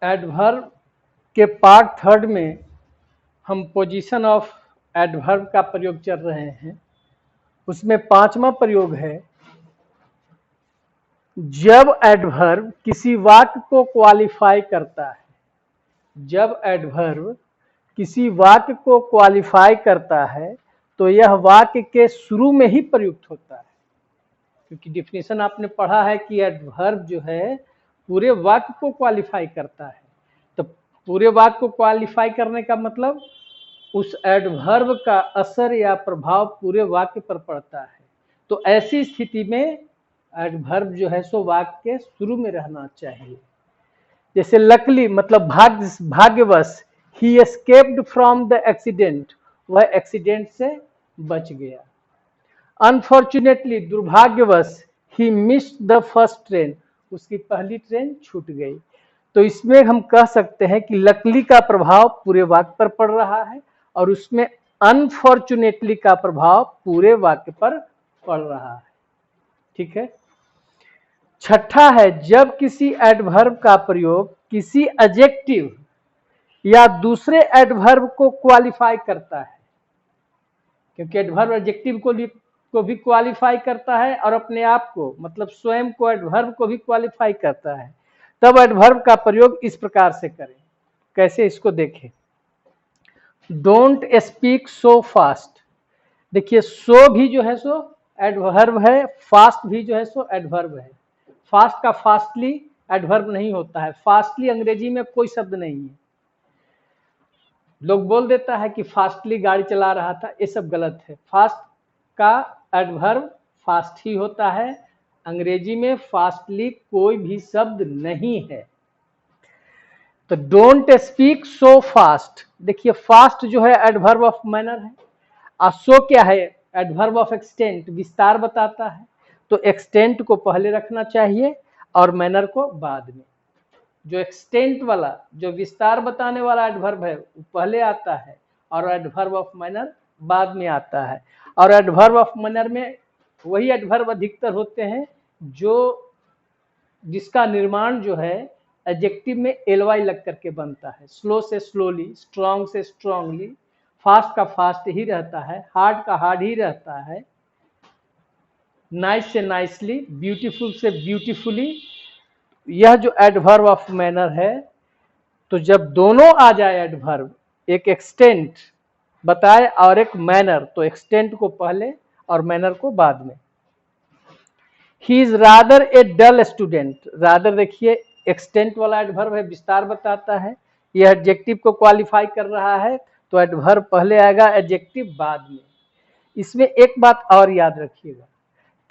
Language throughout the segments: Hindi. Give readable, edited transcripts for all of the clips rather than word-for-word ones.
एडवर्ब के पार्ट थर्ड में हम पोजीशन ऑफ एडवर्ब का प्रयोग चल रहे हैं। उसमें पांचवा प्रयोग है, जब एडवर्ब किसी वाक्य को क्वालिफाई करता है। जब एडवर्ब किसी वाक्य को क्वालिफाई करता है तो यह वाक्य के शुरू में ही प्रयुक्त होता है। क्योंकि डिफिनेशन आपने पढ़ा है कि एडवर्ब जो है पूरे वाक्य को क्वालिफाई करता है। तो पूरे वाक्य को क्वालिफाई करने का मतलब उस एडवर्ब का असर या प्रभाव पूरे वाक्य पर पड़ता है। तो ऐसी स्थिति में एडवर्ब जो है सो वाक्य के शुरू में रहना चाहिए। जैसे लकली मतलब भाग्यवश, ही एस्केप्ड फ्रॉम द एक्सीडेंट, वह एक्सीडेंट से बच गया। अनफॉर्चुनेटली दुर्भाग्यवश, he missed the first train, उसकी पहली ट्रेन छूट गई। तो इसमें हम कह सकते हैं कि लकली का प्रभाव पूरे वाक्य पर पड़ रहा है और उसमें अनफॉर्चुनेटली का प्रभाव पूरे वाक्य पर पड़ रहा है। ठीक है। छठा है, जब किसी एडवर्ब का प्रयोग किसी एडजेक्टिव या दूसरे एडवर्ब को क्वालिफाई करता है। क्योंकि एडवर्ब एडजेक्टिव को भी क्वालिफाई करता है और अपने आप को मतलब स्वयं को एडवर्ब को भी क्वालिफाई करता है, तब एडवर्ब का प्रयोग इस प्रकार से करें। कैसे, इसको देखें। Don't speak so fast. देखिए, सो भी जो है सो एडवर्ब है, फास्ट भी जो है सो एडवर्ब है। फास्ट का फास्टली एडवर्ब नहीं होता है। फास्टली अंग्रेजी में कोई शब्द नहीं है। लोग बोल देता है कि फास्टली गाड़ी चला रहा था, ये सब गलत है। फास्ट का एडवर्ब फास्ट ही होता है। अंग्रेजी में फास्टली कोई भी शब्द नहीं है। तो डोंट स्पीक सो फास्ट, देखिए फास्ट जो है एडवर्ब ऑफ मैनर है और सो क्या है, एडवर्ब ऑफ एक्सटेंट, विस्तार बताता है। तो एक्सटेंट को पहले रखना चाहिए और मैनर को बाद में। जो एक्सटेंट वाला, जो विस्तार बताने वाला एडवर्ब है वो पहले आता है और एडवर्ब ऑफ मैनर बाद में आता है। और एडवर्ब ऑफ मैनर में वही एडवर्ब अधिकतर होते हैं जो जिसका निर्माण जो है एडजेक्टिव में एलवाई लग करके बनता है। स्लो से स्लोली, स्ट्रांग से स्ट्रांगली, फास्ट का फास्ट ही रहता है, हार्ड का हार्ड ही रहता है, नाइस से नाइसली, ब्यूटीफुल से ब्यूटीफुली। यह जो एडवर्ब ऑफ मैनर है, तो जब दोनों आ जाए एडवर्ब, एक एक्सटेंट बताए और एक मैनर, तो एक्सटेंट को पहले और मैनर को बाद में। He is rather a dull student. Rather देखिए एक्सटेंट वाला एडवर्ब है, विस्तार बताता है। यह एडजेक्टिव को क्वालिफाई कर रहा है तो एडवर्ब पहले आएगा, एडजेक्टिव बाद में। इसमें एक बात और याद रखिएगा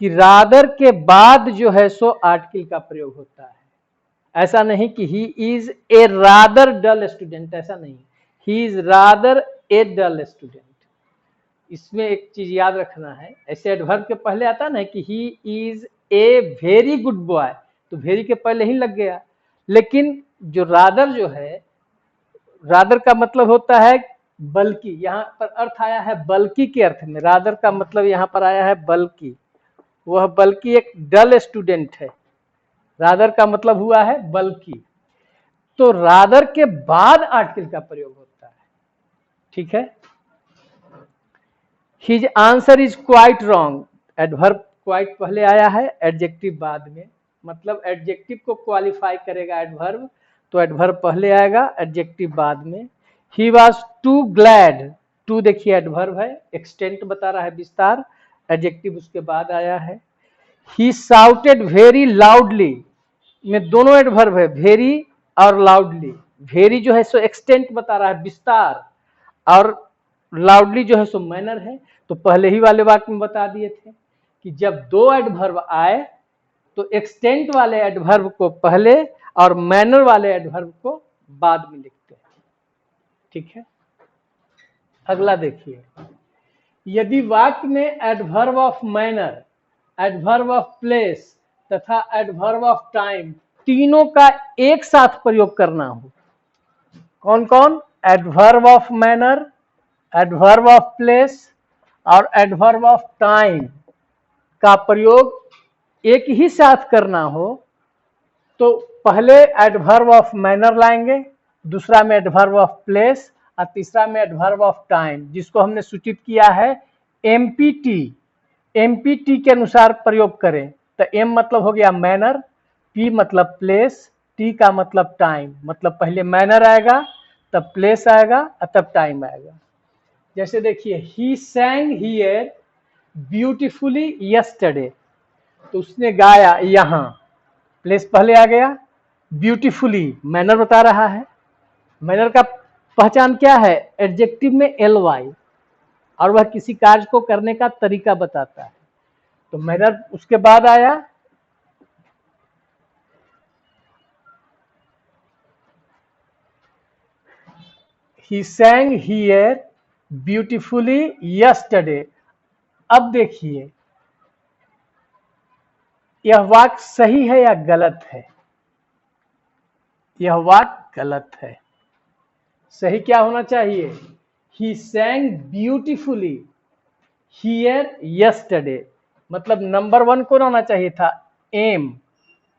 कि रादर के बाद जो है सो आर्टिकल का प्रयोग होता है। ऐसा नहीं कि he is a rather dull student, ऐसा नहीं। He is rather a dull student. इसमें एक चीज याद रखना है, ऐसे एडवर्ब के पहले आता है ना कि he is a very good boy, तो वेरी के पहले ही लग गया। लेकिन जो रादर जो है, रादर का मतलब होता है बल्कि, यहाँ पर अर्थ आया है बल्कि के अर्थ में। रादर का मतलब यहाँ पर आया है बल्कि। वह बल्कि एक डल स्टूडेंट है। रादर का मतलब हुआ है बल्कि। तो रादर के बाद आर्टिकल का प्रयोग होता है। ठीक है। His answer is quite wrong, adverb quite पहले आया है, एडजेक्टिव बाद में। मतलब एडजेक्टिव को क्वालिफाई करेगा एडवर्ब, तो एडवर्ब पहले आएगा, एडजेक्टिव बाद में। He was too glad, too देखिए एडवर्ब है, एक्सटेंट बता रहा है, विस्तार, एडजेक्टिव उसके बाद आया है। ही साउटेड वेरी लाउडली, में दोनों एडवर्ब है, वेरी और लाउडली। वेरी जो है सो एक्सटेंट बता रहा है, विस्तार, और लाउडली जो है सो मैनर है। तो पहले ही वाले वाक्य में बता दिए थे कि जब दो एडवर्ब आए तो एक्सटेंट वाले एडवर्ब को पहले और मैनर वाले एडवर्ब को बाद में लिखते हैं। ठीक है। अगला देखिए, यदि वाक्य में adverb of manner, adverb of place तथा एडवर्ब ऑफ टाइम तीनों का एक साथ प्रयोग करना हो। कौन कौन? Adverb of manner, adverb of place और एडवर्ब ऑफ टाइम का प्रयोग एक ही साथ करना हो, तो पहले एडवर्ब ऑफ मैनर लाएंगे, दूसरा में एडवर्ब ऑफ प्लेस और तीसरा में एडवर्ब ऑफ टाइम, जिसको हमने सूचित किया है एमपीटी। एमपीटी के अनुसार प्रयोग करें तो एम मतलब हो गया मैनर, पी मतलब प्लेस, टी का मतलब टाइम। मतलब पहले मैनर आएगा, तब प्लेस आएगा और तब टाइम आएगा। जैसे देखिए, ही सैंग हियर ब्यूटीफुली यस्टरडे, तो उसने गाया यहाँ, प्लेस पहले आ गया, ब्यूटीफुली मैनर बता रहा है। मैनर का पहचान क्या है? एडजेक्टिव में एल वाई, और वह किसी कार्य को करने का तरीका बताता है। तो मैनर उसके बाद आया। ही सैंग हियर ब्यूटीफुली यस्टरडे। अब देखिए, यह वाक्य सही है या गलत है? यह वाक्य गलत है। सही क्या होना चाहिए? ही सैंग ब्यूटीफुली हियर यस्टरडे। मतलब नंबर 1 कौन आना चाहिए था? एम,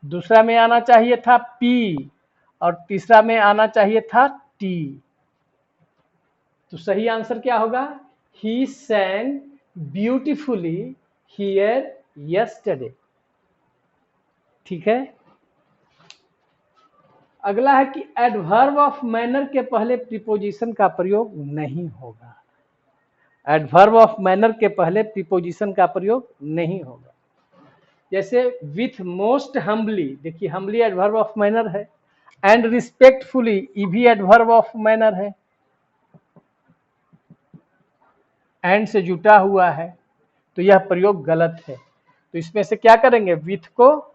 दूसरा में आना चाहिए था पी, और तीसरा में आना चाहिए था टी। तो सही आंसर क्या होगा? ही सैंग ब्यूटीफुली हियर यस्टरडे। ठीक है। अगला है कि एडवर्ब ऑफ मैनर के पहले प्रीपोजिशन का प्रयोग नहीं होगा। एडवर्ब ऑफ मैनर के पहले प्रीपोजिशन का प्रयोग नहीं होगा। जैसे विथ मोस्ट हम्बली, देखिए हम्बली एडवर्ब ऑफ मैनर है, एंड रिस्पेक्टफुली ये भी एडवर्ब ऑफ मैनर है, एंड से जुटा हुआ है, तो यह प्रयोग गलत है। तो इसमें से क्या करेंगे? विथ को,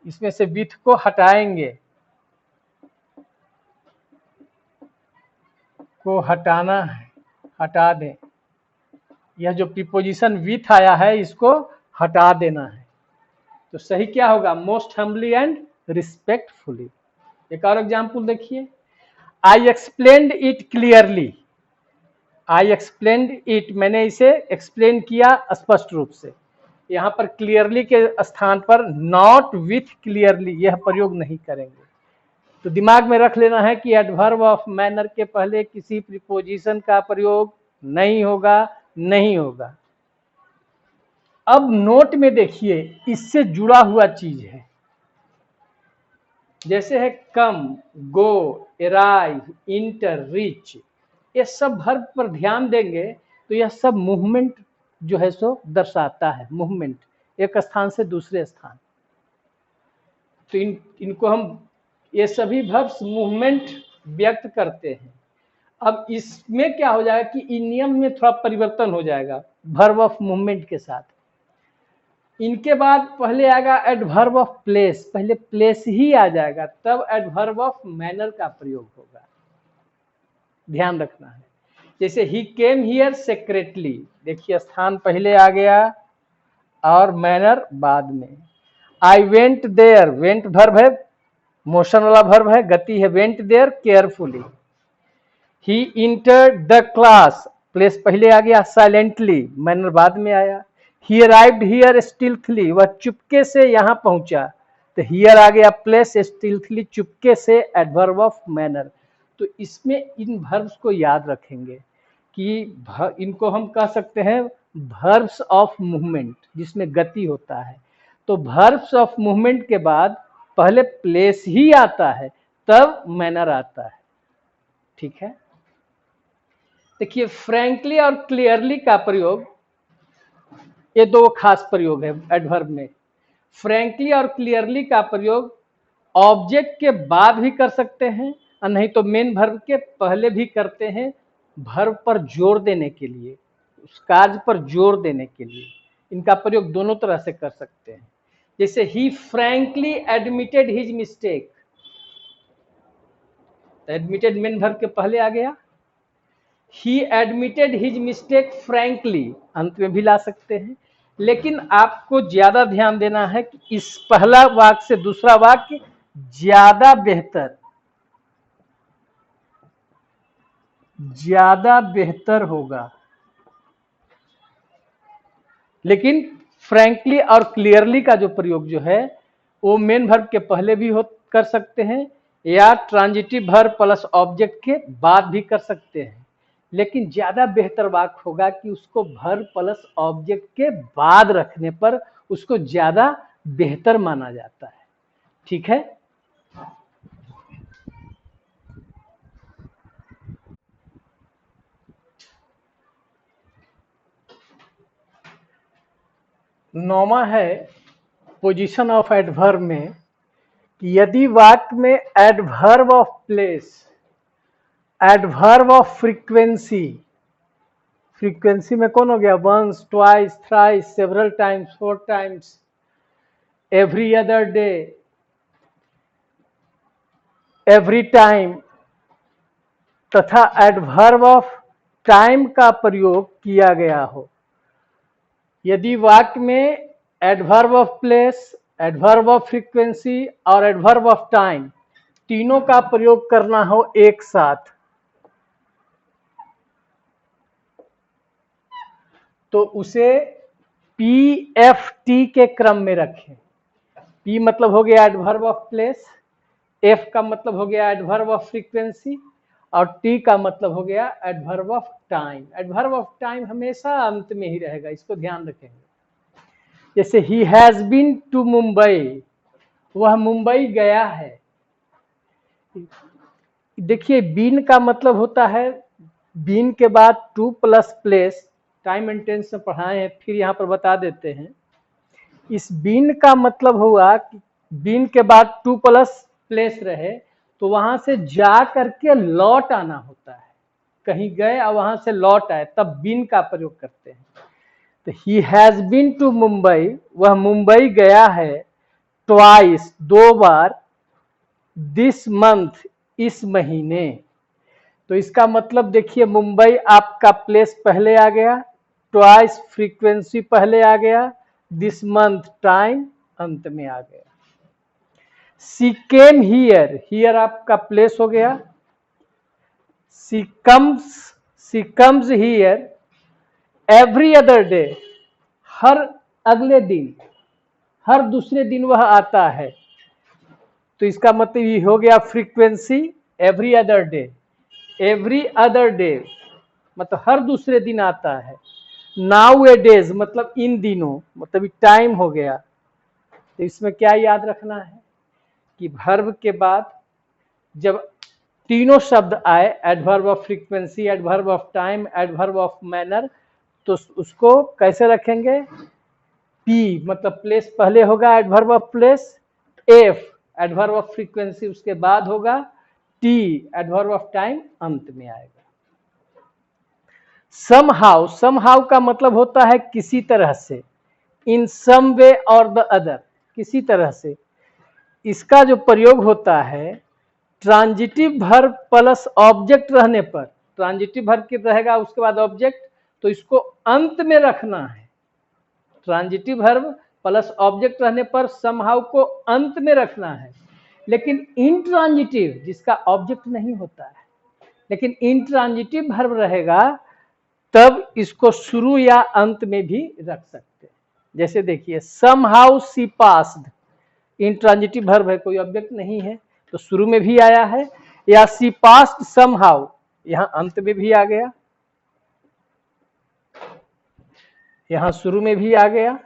इसमें से विथ को हटाएंगे, को हटाना है, हटा दें। यह जो प्रीपोजिशन विथ आया है इसको हटा देना है। तो सही क्या होगा? Most humbly and respectfully. एक और एग्जाम्पल देखिए, I explained it clearly. I explained it, मैंने इसे एक्सप्लेन किया स्पष्ट रूप से। यहाँ पर क्लियरली के स्थान पर नॉट विथ क्लियरली, यह प्रयोग नहीं करेंगे। तो दिमाग में रख लेना है कि एडवर्ब ऑफ मैनर के पहले किसी प्रीपोजिशन का प्रयोग नहीं होगा, नहीं होगा। अब नोट में देखिए, इससे जुड़ा हुआ चीज है। जैसे है कम, गो, अराइव, इंटर, रीच, ये सब वर्ब पर ध्यान देंगे तो यह सब मूवमेंट जो है सो दर्शाता है। मूवमेंट, एक स्थान से दूसरे स्थान। तो इनको हम, ये सभी वर्ब्स मूवमेंट व्यक्त करते हैं। अब इसमें क्या हो जाएगा कि इन नियम में थोड़ा परिवर्तन हो जाएगा वर्ब ऑफ मूवमेंट के साथ। इनके बाद पहले आएगा एडवर्ब ऑफ प्लेस, पहले प्लेस ही आ जाएगा, तब एडवर्ब ऑफ मैनर का प्रयोग होगा। ध्यान रखना है। जैसे ही केम हियर सेक्रेटली, देखिए स्थान पहले आ गया और मैनर बाद में। I went there, went verb है, मोशन वाला वर्ब है, गति है, went there carefully. He entered the class, place पहले आ गया, साइलेंटली, मैनर बाद में आया। ही अराइव्ड हियर स्टिल्थली, वह चुपके से यहाँ पहुंचा, तो हियर आ गया प्लेस, स्टिल्थली चुपके से, एडवर्ब ऑफ मैनर। तो इसमें इन वर्ब्स को याद रखेंगे कि इनको हम कह सकते हैं वर्ब्स ऑफ मूवमेंट, जिसमें गति होता है। तो वर्ब्स ऑफ मूवमेंट के बाद पहले प्लेस ही आता है, तब मैनर आता है। ठीक है। देखिए, फ्रैंकली और क्लियरली का प्रयोग, ये दो खास प्रयोग है एडवर्ब में। फ्रैंकली और क्लियरली का प्रयोग ऑब्जेक्ट के बाद भी कर सकते हैं और नहीं तो मेन वर्ब के पहले भी करते हैं, वर्ब पर जोर देने के लिए, उस कार्य पर जोर देने के लिए। इनका प्रयोग दोनों तरह से कर सकते हैं। जैसे ही frankly admitted his mistake, admitted main verb के पहले आ गया। He admitted his mistake frankly, अंत में भी ला सकते हैं। लेकिन आपको ज्यादा ध्यान देना है कि इस पहला वाक्य से दूसरा वाक्य ज्यादा बेहतर होगा। लेकिन फ्रैंकली और क्लियरली का जो प्रयोग जो है वो मेन वर्ब के पहले भी कर सकते हैं या ट्रांजिटिव वर्ब प्लस ऑब्जेक्ट के बाद भी कर सकते हैं, लेकिन ज्यादा बेहतर वाक्य होगा कि उसको वर्ब प्लस ऑब्जेक्ट के बाद रखने पर उसको ज्यादा बेहतर माना जाता है। ठीक है, नौवां है पोजीशन ऑफ एडवर्ब में कि यदि वाक्य में adverb of place, adverb of frequency, frequency में कौन हो गया, once, twice, thrice, several times, 4 times, every other day, every time, तथा एडवर्ब ऑफ टाइम का प्रयोग किया गया हो। यदि वाक्य में adverb of place, adverb of frequency और एडवर्ब ऑफ टाइम तीनों का प्रयोग करना हो एक साथ, तो उसे PFT के क्रम में रखें। P मतलब हो गया एडवर्ब ऑफ प्लेस, F का मतलब हो गया एडवर्ब ऑफ फ्रीक्वेंसी और T का मतलब हो गया adverb of time. Adverb of time हमेशा अंत में ही रहेगा, इसको ध्यान रखेंगे। जैसे he has been to Mumbai, वह मुंबई गया है। देखिए बीन का मतलब होता है, बीन के बाद to plus place, time and tense में पढ़ाए हैं, फिर यहाँ पर बता देते हैं। इस बीन का मतलब हुआ कि बीन के बाद टू प्लस प्लेस रहे तो वहां से जा करके लौट आना होता है, कहीं गए और वहां से लौट आए तब बीन का प्रयोग करते हैं। तो he has been to Mumbai, वह मुंबई गया है, ट्वाइस, 2 बार, दिस मंथ, इस महीने। तो इसका मतलब देखिए मुंबई आपका प्लेस पहले आ गया, ट्वाइस फ्रीक्वेंसी पहले आ गया, दिस मंथ टाइम अंत में आ गया। सी केम हियर, हियर आपका प्लेस हो गया, she comes here every other day, हर अगले दिन, हर दूसरे दिन वह आता है। तो इसका मतलब ये हो गया frequency every other day, every other day मतलब हर दूसरे दिन आता है। नाउ ए डेज मतलब इन दिनों, मतलब टाइम हो गया। तो इसमें क्या याद रखना है कि वर्ब के बाद जब तीनों शब्द आए, adverb of frequency, adverb of time, adverb of manner, तो उसको कैसे रखेंगे, पी मतलब प्लेस पहले होगा adverb of place, F adverb of frequency उसके बाद होगा, टी एडवर्ब ऑफ टाइम अंत में आएगा। समहाउ, समहाउ का मतलब होता है किसी तरह से, इन सम वे और द अदर, किसी तरह से। इसका जो प्रयोग होता है ट्रांजिटिव वर्ब प्लस ऑब्जेक्ट रहने पर, ट्रांजिटिव वर्ब की रहेगा उसके बाद ऑब्जेक्ट, तो इसको अंत में रखना है। ट्रांजिटिव वर्ब प्लस ऑब्जेक्ट रहने पर समहाउ को अंत में रखना है। लेकिन इंट्रांजिटिव जिसका ऑब्जेक्ट नहीं होता है, लेकिन इंट्रांजिटिव वर्ब रहेगा तब इसको शुरू या अंत में भी रख सकते हैं। जैसे देखिए समहाउ सी पास्ड, इंट्रांजिटिव वर्ब है, कोई ऑब्जेक्ट नहीं है तो शुरू में भी आया है, या सी पास्ड समहाउ यहां अंत में भी आ गया, यहां शुरू में भी आ गया।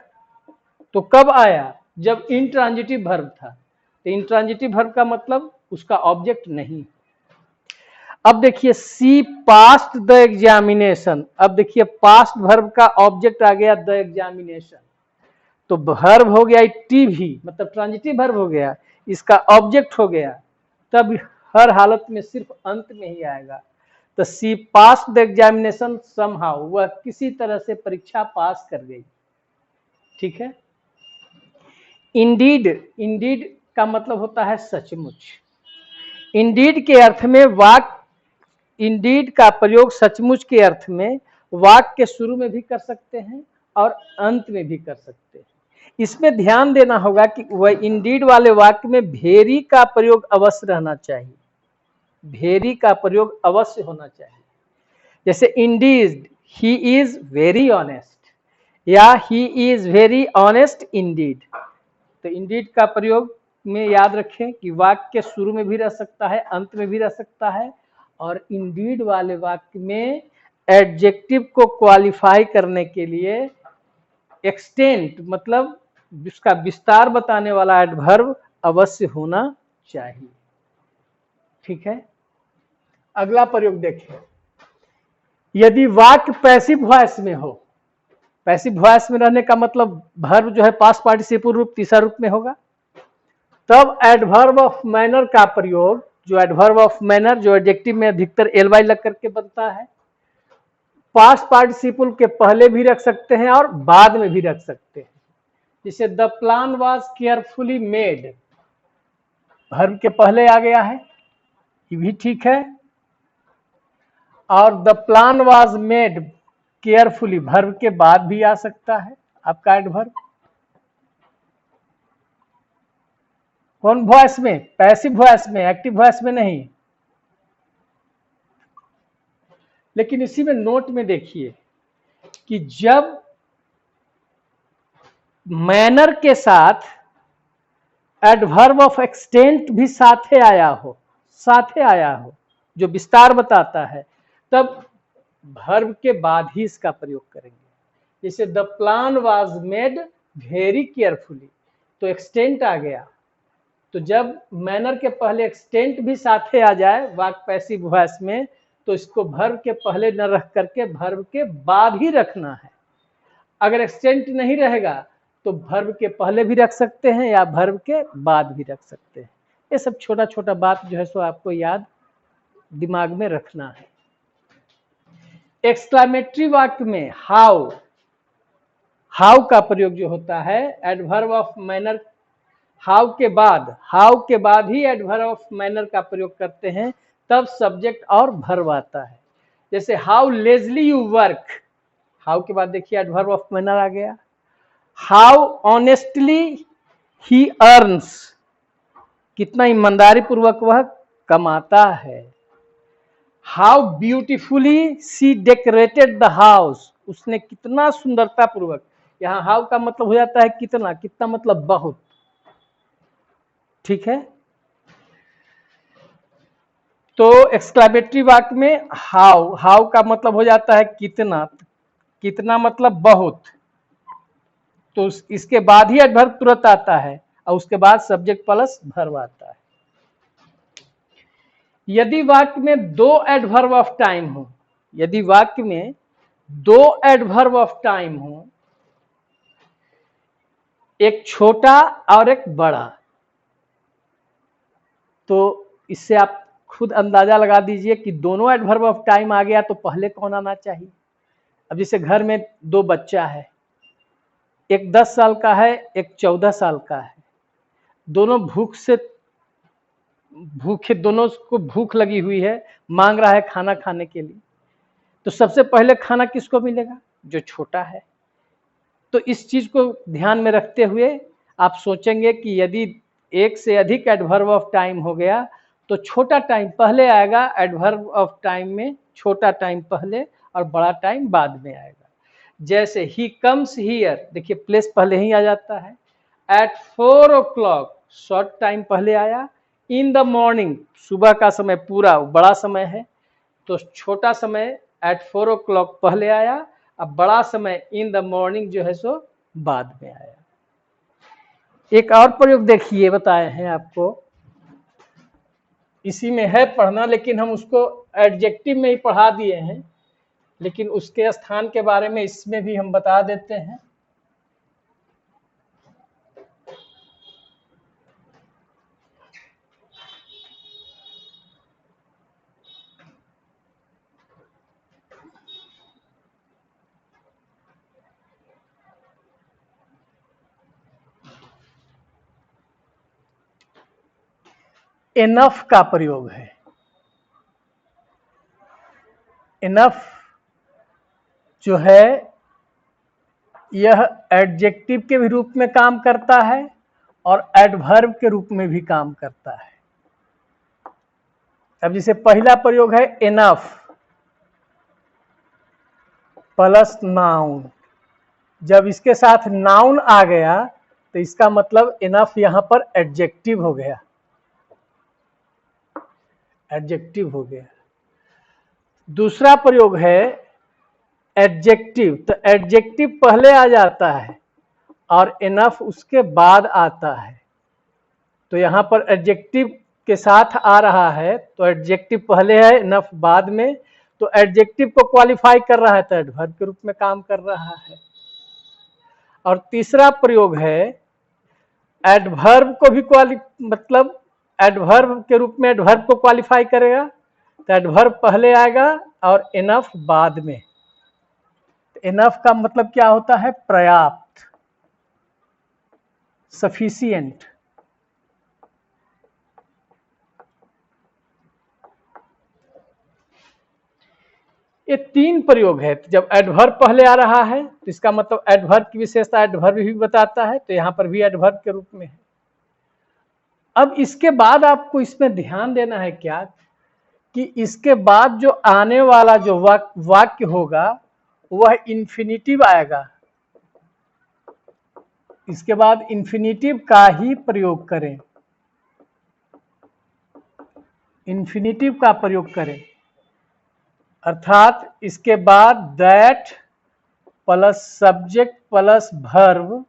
तो कब आया, जब इंट्रांजिटिव वर्ब था। तो इंट्रांजिटिव वर्ब का मतलब उसका ऑब्जेक्ट नहीं। अब देखिए सी पास्ट द एग्जामिनेशन, अब देखिए पास्ट वर्ब का ऑब्जेक्ट आ गया द एग्जामिनेशन, तो वर्ब हो गया टी भी मतलब ट्रांजिटिव वर्ब हो गया, इसका ऑब्जेक्ट हो गया, तब हर हालत में सिर्फ अंत में ही आएगा। तो सी पास द एग्जामिनेशन समहाउ, वह किसी तरह से परीक्षा पास कर गई। ठीक है, इंडीड, इंडीड का मतलब होता है सचमुच। इंडीड के अर्थ में वाक्य, इंडीड का प्रयोग सचमुच के अर्थ में वाक्य के शुरू में भी कर सकते हैं और अंत में भी कर सकते हैं। इसमें ध्यान देना होगा कि वह इंडीड वाले वाक्य में भेरी का प्रयोग अवश्य रहना चाहिए, भेरी का प्रयोग अवश्य होना चाहिए। जैसे indeed he is very honest या he is very honest indeed, तो इंडीड का प्रयोग में याद रखें कि वाक्य के शुरू में भी रह सकता है, अंत में भी रह सकता है, और इंडीड वाले वाक्य में एडजेक्टिव को क्वालिफाई करने के लिए एक्सटेंट मतलब उसका विस्तार बताने वाला एडवर्ब अवश्य होना चाहिए। ठीक है, अगला प्रयोग देखें। यदि वाक्य पैसिव वॉइस में हो, पैसिव वॉइस में रहने का मतलब वर्ब जो है पास्ट पार्टिसिपल रूप तीसरा रूप में होगा, तब एडवर्ब ऑफ मैनर का प्रयोग, जो एडवर्ब ऑफ मैनर जो एडजेक्टिव में अधिकतर एल लग करके बनता है, पास्ट पार्टिसिपल के पहले भी रख सकते हैं और बाद में भी रख सकते हैं। जैसे the plan was carefully made, verb के पहले आ गया है, ये भी ठीक है, और the plan was made carefully verb के बाद भी आ सकता है आपका एडवर्ब। कौन वॉइस में? पैसिव वॉइस में, एक्टिव वॉइस में नहीं। लेकिन इसी में नोट में देखिए कि जब मैनर के साथ एडवर्ब ऑफ एक्सटेंट भी साथे आया हो, जो विस्तार बताता है, तब वर्ब के बाद ही इसका प्रयोग करेंगे। जैसे the plan was made very carefully, तो एक्सटेंट आ गया, तो जब मैनर के पहले एक्सटेंट भी साथे आ जाए वाक्य पैसिव वॉइस में, तो इसको वर्ब के पहले न रख करके वर्ब के बाद ही रखना है। अगर एक्सटेंट नहीं रहेगा तो वर्ब के पहले भी रख सकते हैं या वर्ब के बाद भी रख सकते हैं। ये सब छोटा छोटा बात जो है सो आपको याद दिमाग में रखना है। एक्सक्लामेटरी वाक्य में हाउ का प्रयोग जो होता है एडवर्ब ऑफ मैनर, हाउ के बाद ही एडवर्ब ऑफ मैनर का प्रयोग करते हैं, तब सब्जेक्ट और वर्ब आता है। जैसे how Leslie you work, how के बाद देखिए एडवर्ब ऑफ मैनर आ गया। हाउ ऑनेस्टली ही अर्न्स, कितना ईमानदारी पूर्वक वह कमाता है। How beautifully she decorated the house, उसने कितना सुंदरता पूर्वक, यहाँ हाउ का मतलब हो जाता है कितना, कितना मतलब बहुत। ठीक है, तो एक्सक्लामेटरी वाक्य में हाउ का मतलब हो जाता है कितना मतलब बहुत, तो इसके बाद ही एडवर्ब तुरंत आता है और उसके बाद सब्जेक्ट प्लस वर्ब आता है। यदि वाक्य में दो एडवर्ब ऑफ टाइम हो, यदि वाक्य में दो एडवर्ब ऑफ टाइम हो, एक छोटा और एक बड़ा, तो इससे आप खुद अंदाजा लगा दीजिए कि दोनों एडवर्ब ऑफ टाइम आ गया तो पहले कौन आना चाहिए। अब जैसे घर में दो बच्चा है, एक 10 साल का है, एक 14 साल का है, दोनों दोनों को भूख लगी हुई है, मांग रहा है खाना खाने के लिए, तो सबसे पहले खाना किसको मिलेगा? जो छोटा है। तो इस चीज को ध्यान में रखते हुए आप सोचेंगे कि यदि एक से अधिक एडवर्ब ऑफ टाइम हो गया तो छोटा टाइम पहले आएगा, एडवर्ब ऑफ टाइम में छोटा टाइम पहले और बड़ा टाइम बाद में आएगा। जैसे ही कम्स हियर, देखिए प्लेस पहले ही आ जाता है। एट 4 o'clock, शॉर्ट टाइम पहले आया। इन द मॉर्निंग, सुबह का समय पूरा बड़ा समय है, तो छोटा समय एट 4 o'clock पहले आया, अब बड़ा समय इन द मॉर्निंग जो है सो बाद में आया। एक और प्रयोग देखिए, बताए हैं आपको, इसी में है पढ़ना, लेकिन हम उसको एडजेक्टिव में ही पढ़ा दिए हैं, लेकिन उसके स्थान के बारे में इसमें भी हम बता देते हैं। इनफ का प्रयोग है। इनफ जो है यह एडजेक्टिव के भी रूप में काम करता है और एडवर्ब के रूप में भी काम करता है। अब जैसे पहला प्रयोग है इनफ प्लस नाउन, जब इसके साथ नाउन आ गया तो इसका मतलब इनफ यहां पर एडजेक्टिव हो गया, एडजेक्टिव हो गया। दूसरा प्रयोग है एडजेक्टिव, तो एडजेक्टिव पहले आ जाता है और इनफ उसके बाद आता है। तो यहां पर एडजेक्टिव के साथ आ रहा है, तो एडजेक्टिव पहले है इनफ बाद में, तो एडजेक्टिव को क्वालिफाई कर रहा है तो एडवर्ब के रूप में काम कर रहा है। और तीसरा प्रयोग है एडवर्ब को भी मतलब एडवर्ब के रूप में एडवर्ब को क्वालिफाई करेगा, तो एडवर्ब पहले आएगा और इनफ बाद में। इनफ का मतलब क्या होता है? पर्याप्त, सफिशिएंट। ये तीन प्रयोग है। जब एडवर्ब पहले आ रहा है तो इसका मतलब एडवर्ब की विशेषता एडवर्ब भी बताता है, तो यहां पर भी एडवर्ब के रूप में है। अब इसके बाद आपको इसमें ध्यान देना है क्या कि इसके बाद जो आने वाला जो वाक्य होगा वह इंफिनिटिव आएगा। इसके बाद इंफिनिटिव का ही प्रयोग करें, इंफिनिटिव का प्रयोग करें, अर्थात इसके बाद that plus subject plus verb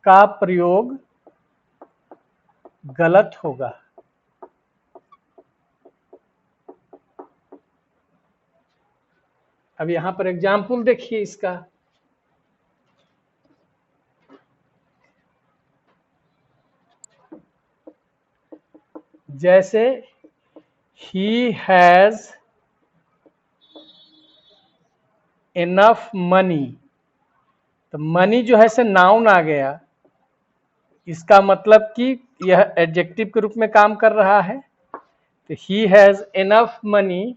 का प्रयोग गलत होगा। अब यहां पर एग्जाम्पल देखिए इसका। जैसे ही हैज इनफ मनी, तो मनी जो है से नाउन आ गया, इसका मतलब कि यह एडजेक्टिव के रूप में काम कर रहा है। तो he has enough money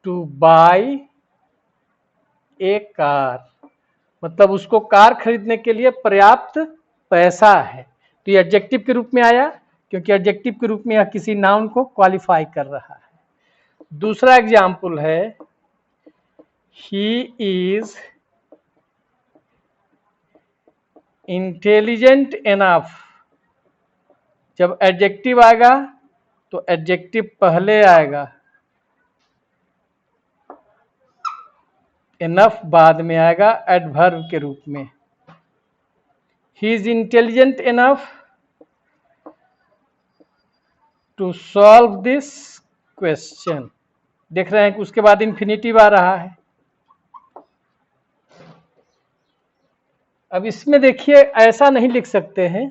to buy a car, मतलब उसको कार खरीदने के लिए पर्याप्त पैसा है। तो ये एडजेक्टिव के रूप में आया क्योंकि एडजेक्टिव के रूप में यह किसी नाउन को क्वालिफाई कर रहा है। दूसरा एग्जाम्पल है ही इज इंटेलिजेंट इनफ। जब एडजेक्टिव आएगा तो एडजेक्टिव पहले आएगा, इनफ बाद में आएगा एडवर्ब के रूप में। He is intelligent enough to solve this question. देख रहे हैं कि उसके बाद इंफिनिटिव आ रहा है। अब इसमें देखिए ऐसा नहीं लिख सकते हैं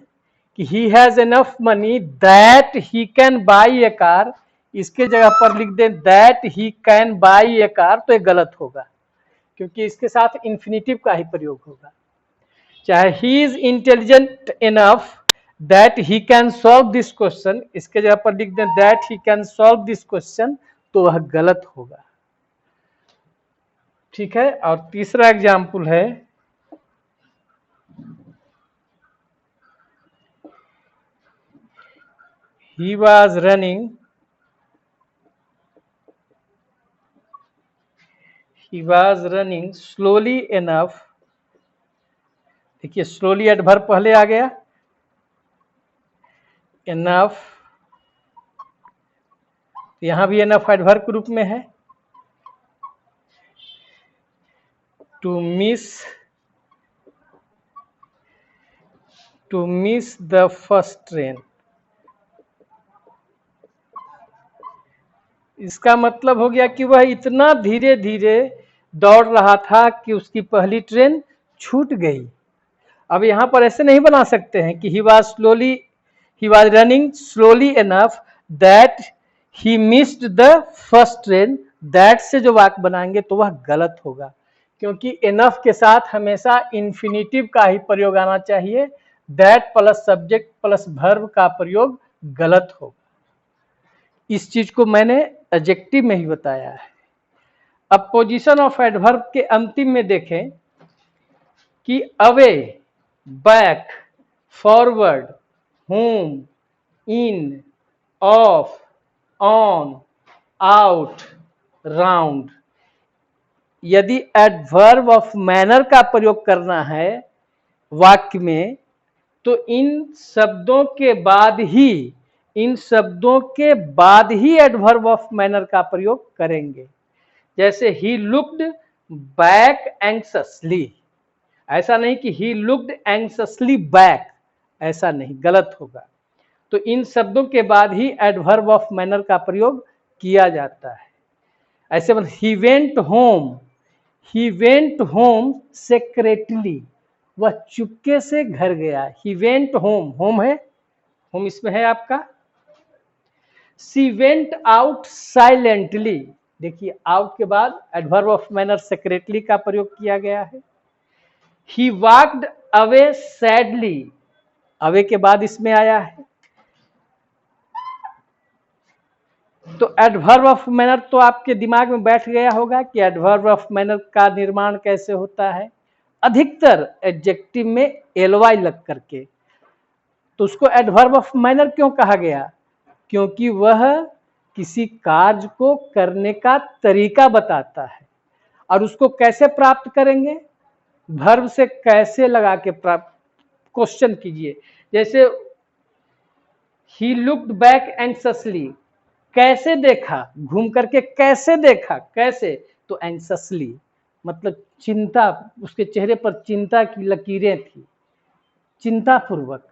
कि ही has enough money that he can buy A car, इसके जगह पर लिख दें that he can buy A car, तो ये गलत होगा क्योंकि इसके साथ इंफिनिटिव का ही प्रयोग होगा। चाहे ही is intelligent enough that he can solve this question, इसके जगह पर लिख दें that he can solve this question, तो वह गलत होगा। ठीक है। और तीसरा एग्जाम्पल है he was running slowly enough। देखिए स्लोली एडवर्ब पहले आ गया, इनफ यहां भी इनफ एडवर्ब के रूप में है, to miss the first train. इसका मतलब हो गया कि वह इतना धीरे धीरे दौड़ रहा था कि उसकी पहली ट्रेन छूट गई। अब यहां पर ऐसे नहीं बना सकते हैं कि he was running slowly enough that he missed the first train. That से जो वाक्य बनाएंगे तो वह गलत होगा क्योंकि इनफ के साथ हमेशा इंफिनिटिव का ही प्रयोग आना चाहिए। That plus subject plus verb का प्रयोग गलत होगा। इस चीज को मैंने एडजेक्टिव में ही बताया है। अब पोजीशन ऑफ एडवर्ब के अंतिम में देखें कि away, back, forward, home, in, of, on, out, round. यदि एडवर्ब ऑफ मैनर का प्रयोग करना है वाक्य में, तो इन शब्दों के बाद ही एडवर्ब ऑफ मैनर का प्रयोग करेंगे। जैसे ही लुक्ड बैक एंक्ससली, ऐसा नहीं कि ही लुक्ड एंक्ससली बैक, ऐसा नहीं, गलत होगा। तो इन शब्दों के बाद ही एडवर्ब ऑफ मैनर का प्रयोग किया जाता है। ऐसे मतलब ही वेंट होम सेक्रेटली, वह चुपके से घर गया। ही वेंट होम, होम है, होम इसमें है आपका। शी वेंट आउट साइलेंटली, देखिए आउट के बाद एडवर्ब ऑफ मैनर सेक्रेटली का प्रयोग किया गया है। ही वॉक्ड अवे सैडली, अवे के बाद इसमें आया है। तो एडवर्ब ऑफ मैनर तो आपके दिमाग में बैठ गया होगा कि एडवर्ब ऑफ मैनर का निर्माण कैसे होता है। अधिकतर एडजेक्टिव में एलवाई लग करके, तो उसको एडवर्ब ऑफ मैनर क्यों कहा गया? क्योंकि वह किसी कार्य को करने का तरीका बताता है। और उसको कैसे प्राप्त करेंगे? वर्ब से कैसे लगा के प्राप्त, क्वेश्चन कीजिए। जैसे ही लुक्ड बैक एंक्ससली, कैसे देखा, घूम करके कैसे देखा, कैसे, तो एंक्ससली मतलब चिंता, उसके चेहरे पर चिंता की लकीरें थी, चिंतापूर्वक।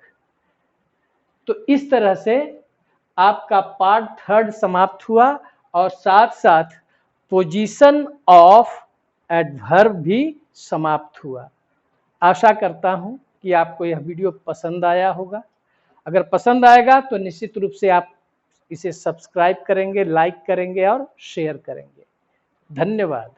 तो इस तरह से आपका पार्ट 3 समाप्त हुआ और साथ साथ पोजीशन ऑफ एडवर्ब भी समाप्त हुआ। आशा करता हूं कि आपको यह वीडियो पसंद आया होगा। अगर पसंद आएगा तो निश्चित रूप से आप इसे सब्सक्राइब करेंगे, लाइक करेंगे और शेयर करेंगे। धन्यवाद।